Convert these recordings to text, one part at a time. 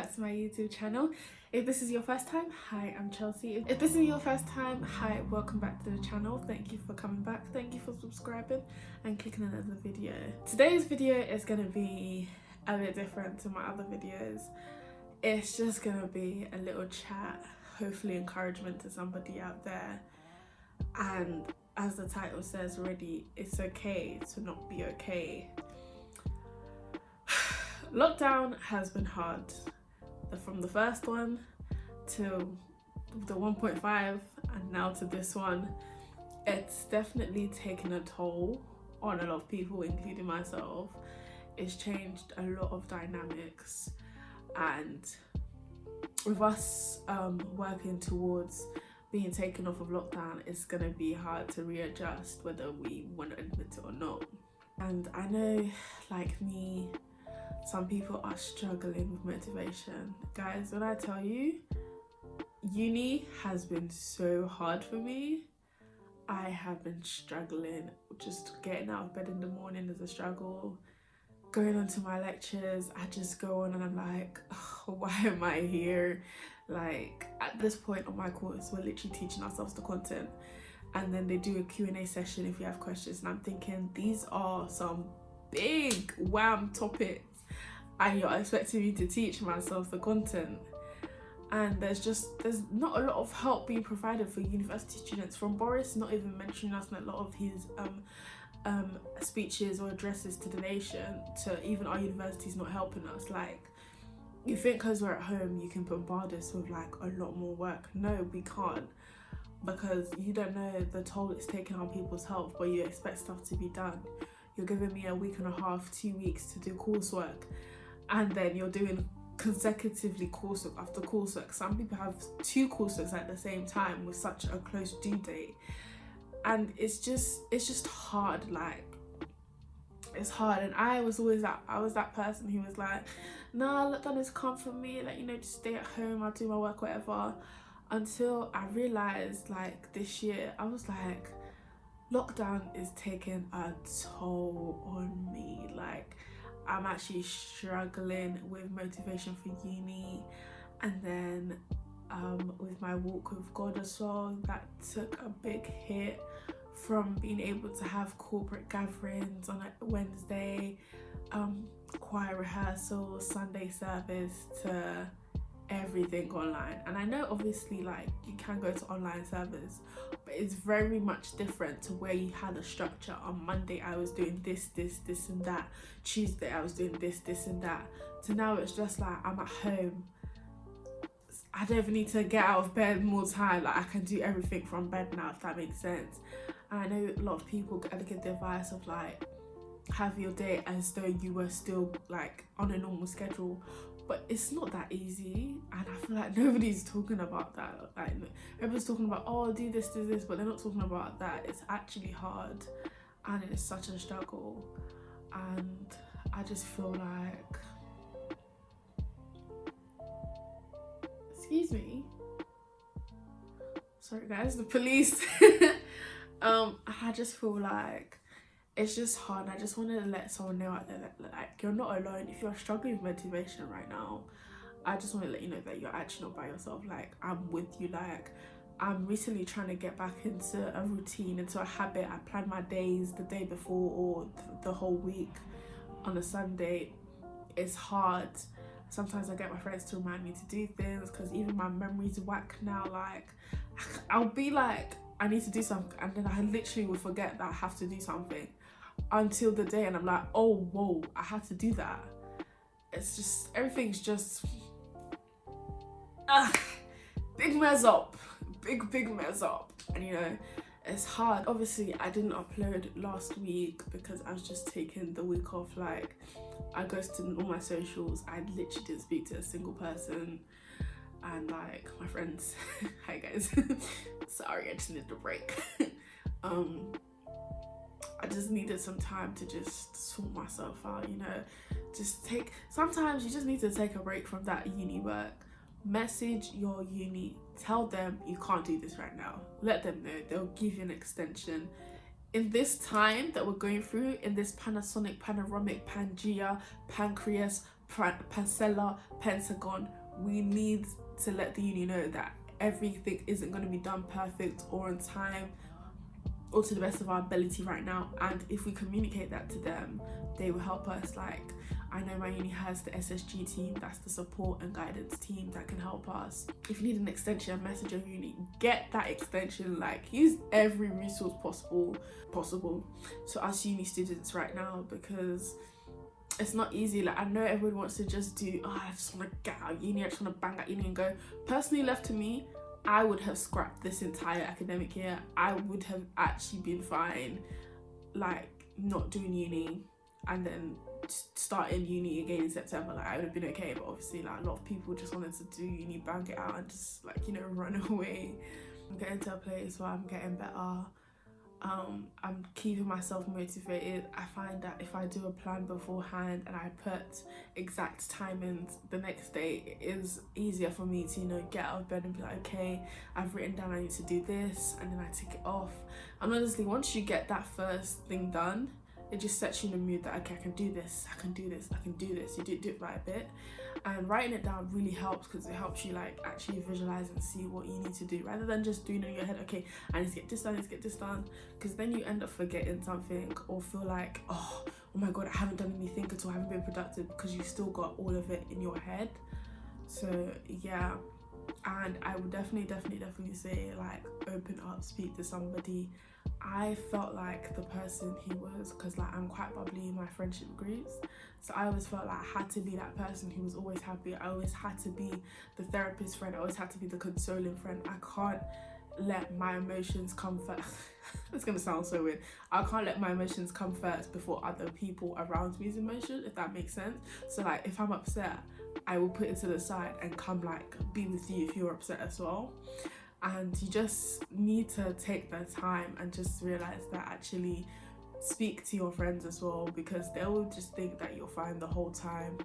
back to my YouTube channel. If this is your first time, hi, I'm Chelsea. If this is your first time, hi, welcome back to the channel. Thank you for coming back. Thank you for subscribing and clicking on another video. Today's video is going to be a bit different to my other videos. It's just going to be a little chat, hopefully encouragement to somebody out there. And as the title says already, it's okay to not be okay. Lockdown has been hard. From the first one to the 1.5 and now to this one, it's definitely taken a toll on a lot of people, including myself. It's changed a lot of dynamics, and with us working towards being taken off of lockdown, it's gonna be hard to readjust whether we want to admit it or not. And I know, like me, some people are struggling with motivation. Guys, when I tell you, uni has been so hard for me. I have been struggling. Just getting out of bed in the morning is a struggle. Going on to my lectures, I just go on and I'm like, oh, why am I here? Like, at this point on my course, we're literally teaching ourselves the content, and then they do a Q&A session if you have questions, and I'm thinking, these are some big wham topics, and you're expecting me to teach myself the content. And there's not a lot of help being provided for university students, from Boris not even mentioning us in a lot of his speeches or addresses to the nation, to even our universities not helping us. Like, you think because we're at home you can bombard us with like a lot more work. No, we can't, because you don't know the toll it's taking on people's health, but you expect stuff to be done. You're giving me a week and a half, 2 weeks to do coursework, and then you're doing consecutively coursework after coursework. Some people have 2 courseworks at the same time with such a close due date, and it's just hard. Like, it's hard. And I was that person who was like, nah, lockdown has come for me, like, you know, just stay at home, I'll do my work, whatever. Until I realized, like, this year, I was like, lockdown is taking a toll on me. Like, I'm actually struggling with motivation for uni, and then with my walk with God as well, that took a big hit, from being able to have corporate gatherings on a Wednesday, choir rehearsal, Sunday service, to everything online. And I know obviously, like, you can go to online service, but it's very much different to where you had a structure. On Monday I was doing this and that, Tuesday I was doing this and that, to now it's just like, I'm at home, I don't even need to get out of bed more time, like I can do everything from bed now, if that makes sense. And I know a lot of people give the advice of like, have your day as though you were still like on a normal schedule, but it's not that easy. And I feel like nobody's talking about that. Like, everyone's talking about, oh, do this, but they're not talking about that. It's actually hard, and it's such a struggle. And I just feel like, excuse me, sorry guys, the police. I just feel like it's just hard. I just wanted to let someone know out there that, like, you're not alone. If you're struggling with motivation right now, I just want to let you know that you're actually not by yourself. Like, I'm with you. Like, I'm recently trying to get back into a routine, into a habit. I plan my days the day before or the whole week on a Sunday. It's hard. Sometimes I get my friends to remind me to do things, because even my memory's whack now. Like, I'll be like, I need to do something, and then I literally will forget that I have to do something until the day, and I'm like, oh whoa, I had to do that. It's just, everything's just big mess up, big mess up. And you know, it's hard. Obviously I didn't upload last week because I was just taking the week off. Like, I ghosted all my socials. I literally didn't speak to a single person, and like, my friends hi guys sorry, I just needed a break. I just needed some time to just sort myself out, you know. Sometimes you just need to take a break from that uni work. Message your uni, tell them you can't do this right now. Let them know, they'll give you an extension. In this time that we're going through, in this Panasonic, Panoramic, Pangea, Pancreas, Pancella, Pentagon we need to let the uni know that everything isn't going to be done perfect or on time or to the best of our ability right now, and if we communicate that to them, they will help us. Like, I know my uni has the SSG team, that's the support and guidance team that can help us. If you need an extension, message your uni, get that extension. Like, use every resource possible to us uni students right now, because it's not easy. Like, I know everyone wants to just do, oh, I just want to get out of uni, I just want to bang out uni and go. Personally, left to me, I would have scrapped this entire academic year. I would have actually been fine, like, not doing uni and then starting uni again in September. Like, I would have been okay. But obviously, like, a lot of people just wanted to do uni, bang it out, and just, like, you know, run away. I'm getting to a place where I'm getting better. I'm keeping myself motivated. I find that if I do a plan beforehand and I put exact timings the next day, it is easier for me to, you know, get out of bed and be like, okay, I've written down I need to do this, and then I tick it off. And honestly, once you get that first thing done, it just sets you in the mood that, okay, I can do this, I can do this, I can do this. You do it by a bit, and writing it down really helps, because it helps you, like, actually visualize and see what you need to do, rather than just doing it in your head, okay, I need to get this done, I need to get this done, because then you end up forgetting something or feel like, oh my god, I haven't done anything at all, I haven't been productive, because you still got all of it in your head. So yeah, and I would definitely say, like, open up, speak to somebody. I felt like the person he was, because, like, I'm quite bubbly in my friendship groups, so I always felt like I had to be that person who was always happy. I always had to be the therapist friend, I always had to be the consoling friend. I can't let my emotions come first. It's gonna sound so weird. I can't let my emotions come first before other people around me's emotions, if that makes sense. So, like, if I'm upset, I will put it to the side and come, like, be with you if you're upset as well. And you just need to take the time and just realize that actually speak to your friends as well, because they will just think that you're fine the whole time,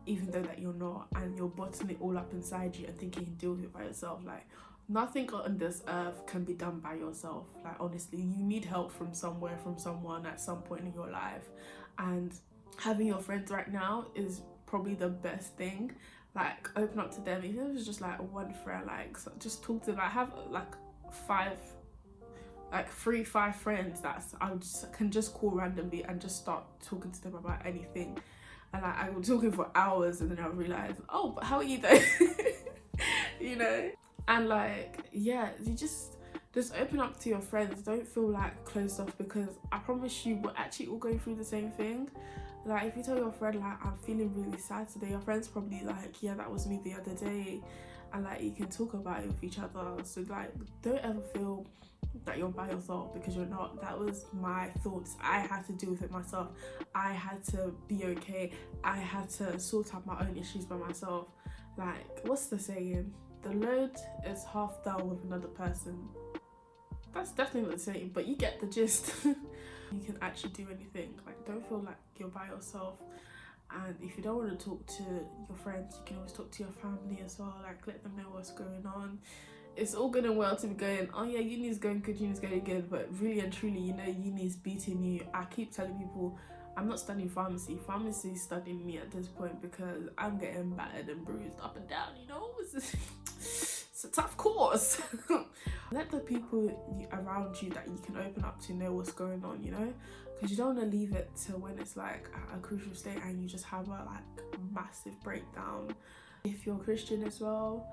even though that you're not, and you're bottling it all up inside you and thinking you can deal with it by yourself. Like, nothing on this earth can be done by yourself. Like, honestly, you need help from somewhere, from someone at some point in your life, and having your friends right now is probably the best thing. Like, open up to them, even if it's just like one friend, like, so just talk to them. I have like 5 friends that can just call randomly and just start talking to them about anything, and like, I was talking for hours, and then I realized, oh, but how are you though? You know. And, like, yeah, you just open up to your friends. Don't feel, like, closed off, because I promise you, we're actually all going through the same thing. Like, if you tell your friend, like, I'm feeling really sad today, your friend's probably like, yeah, that was me the other day, and, like, you can talk about it with each other. So, like, don't ever feel that you're by yourself, because you're not. That was my thoughts. I had to deal with it myself. I had to be okay. I had to sort out my own issues by myself. Like, what's the saying? The load is half down with another person. That's definitely not the same, but you get the gist. You can actually do anything. Like, don't feel like you're by yourself. And if you don't want to talk to your friends, you can always talk to your family as well. Like, let them know what's going on. It's all good and well to be going, oh yeah, uni's going good, uni's going good, but really and truly, you know, uni's beating you. I keep telling people, I'm not studying pharmacy. Pharmacy is studying me at this point, because I'm getting battered and bruised up and down, you know? It's a tough course. Let the people around you that you can open up to know what's going on, you know? Because you don't want to leave it to when it's, like, at a crucial state and you just have a, like, massive breakdown. If you're Christian as well,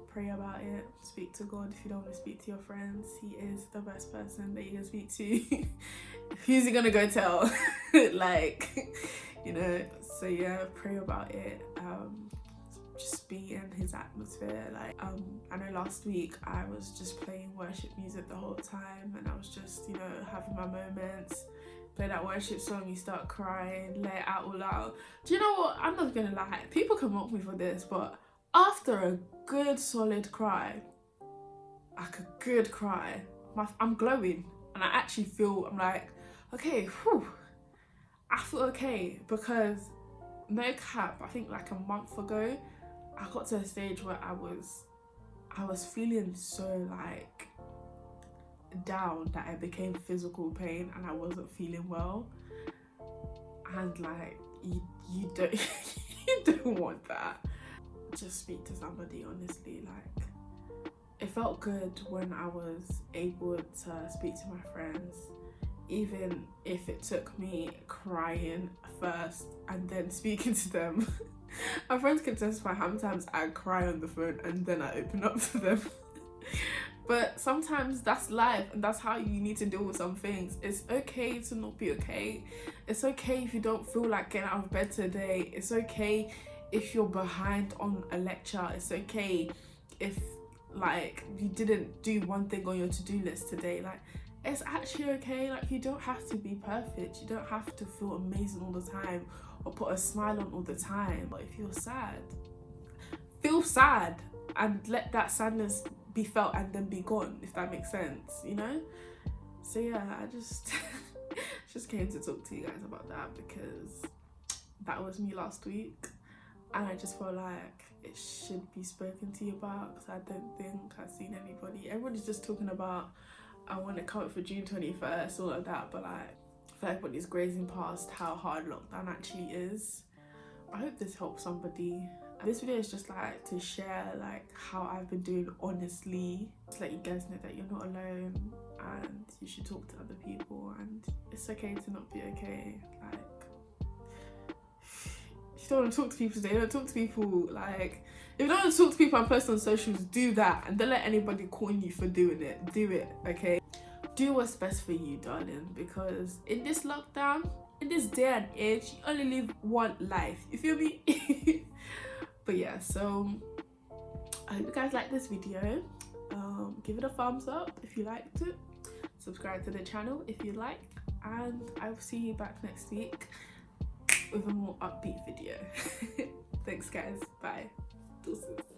pray about it. Speak to God. If you don't want to speak to your friends, he is the best person that you can speak to. Who's he gonna go tell? Like, you know. So yeah, pray about it. Just be in his atmosphere. Like, I know last week I was just playing worship music the whole time, and I was just, you know, having my moments. Play that worship song, you start crying, let it out all out. Do you know what? I'm not gonna lie, people can mock me for this, but after a good solid cry, like a good cry, I'm glowing, and I actually feel, I'm like, okay, whew, I feel okay. Because no cap, I think like a month ago, I got to a stage where I was feeling so, like, down that it became physical pain, and I wasn't feeling well. And, like, you don't you don't want that. just speak to somebody, honestly. Like, it felt good when I was able to speak to my friends, even if it took me crying first and then speaking to them. My friends can testify how many times I cry on the phone and then I open up to them. But sometimes that's life, and that's how you need to deal with some things. It's okay to not be okay. It's okay if you don't feel like getting out of bed today. It's okay if you're behind on a lecture. It's okay if like you didn't do one thing on your to-do list today. Like, it's actually okay. Like, you don't have to be perfect. You don't have to feel amazing all the time or put a smile on all the time. But if you're sad, feel sad and let that sadness be felt and then be gone, if that makes sense, you know? So yeah, I just just came to talk to you guys about that, because that was me last week, and I just felt like it should be spoken to you about, because I don't think I've seen anybody. Everybody's just talking about, I want to come up for June 21st, all of that, but like, I feel like everybody's grazing past how hard lockdown actually is. I hope this helps somebody. This video is just like to share like how I've been doing honestly, to let you guys know that you're not alone and you should talk to other people, and it's okay to not be okay. Like, if you don't want to talk to people today, don't talk to people. Like, if you don't want to talk to people and post on socials, do that, and don't let anybody corner you for doing it. Do it, okay? Do what's best for you, darling, because in this lockdown, in this day and age, you only live one life. You feel me? But yeah, so I hope you guys like this video. Give it a thumbs up if you liked it. Subscribe to the channel if you like, and I will see you back next week with a more upbeat video. Thanks guys, bye. Deuces.